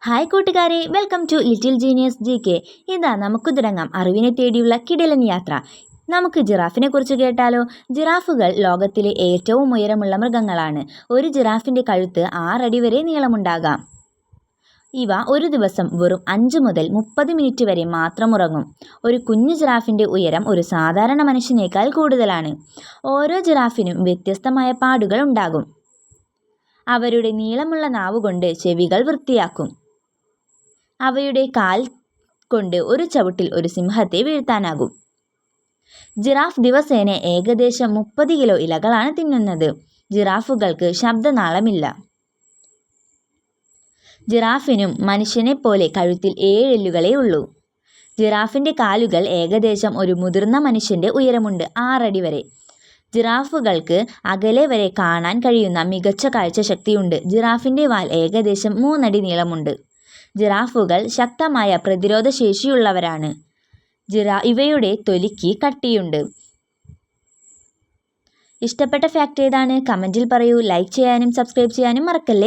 Hi കൂട്ടുകാരെ, welcome to little genius GK. ഇതാ നമുക്ക് തുടങ്ങാം അറിവിനെ തേടിയുള്ള കിടിലൻ യാത്ര. നമുക്ക് ജിറാഫിനെ കുറിച്ച് കേട്ടാലോ? ജിറാഫുകൾ ലോകത്തിലെ ഏറ്റവും ഉയരമുള്ള മൃഗങ്ങളാണ്. ഒരു ജിറാഫിൻ്റെ കഴുത്ത് 6 അടി വരെ നീളമുണ്ടാകാം. ഇവ ഒരു ദിവസം വെറും 5 മുതൽ 30 മിനിറ്റ് വരെ മാത്രം ഉറങ്ങും. ഒരു കുഞ്ഞു ജിറാഫിൻ്റെ ഉയരം ഒരു സാധാരണ മനുഷ്യനേക്കാൾ കൂടുതലാണ്. ഓരോ ജിറാഫിനും വ്യത്യസ്തമായ പാടുകൾ ഉണ്ടാകും. അവരുടെ നീളമുള്ള നാവുകൊണ്ട് ചെവികൾ വൃത്തിയാക്കും. അവയുടെ കാൽ കൊണ്ട് ഒരു ചവിട്ടിൽ ഒരു സിംഹത്തെ വീഴ്ത്താനാകും. ജിറാഫ് ദിവസേന ഏകദേശം 30 കിലോ ഇലകളാണ് തിന്നുന്നത്. ജിറാഫുകൾക്ക് ശബ്ദനാളമില്ല. ജിറാഫിനും മനുഷ്യനെ പോലെ കഴുത്തിൽ 7 എല്ലുകളേ ഉള്ളൂ. ജിറാഫിൻ്റെ കാലുകൾ ഏകദേശം ഒരു മുതിർന്ന മനുഷ്യൻ്റെ ഉയരമുണ്ട്, 6 അടി വരെ. ജിറാഫുകൾക്ക് അകലെ വരെ കാണാൻ കഴിയുന്ന മികച്ച കാഴ്ചശക്തിയുണ്ട്. ജിറാഫിൻ്റെ വാൽ ഏകദേശം 3 അടി നീളമുണ്ട്. ജിറാഫുകൾ ശക്തമായ പ്രതിരോധ ശേഷിയുള്ളവരാണ്. ഇവയുടെ തൊലിക്ക് കട്ടിയുണ്ട്. ഇഷ്ടപ്പെട്ട ഫാക്റ്റ് ഏതാണ്? കമൻറ്റിൽ പറയൂ. ലൈക്ക് ചെയ്യാനും സബ്സ്ക്രൈബ് ചെയ്യാനും മറക്കല്ലേ.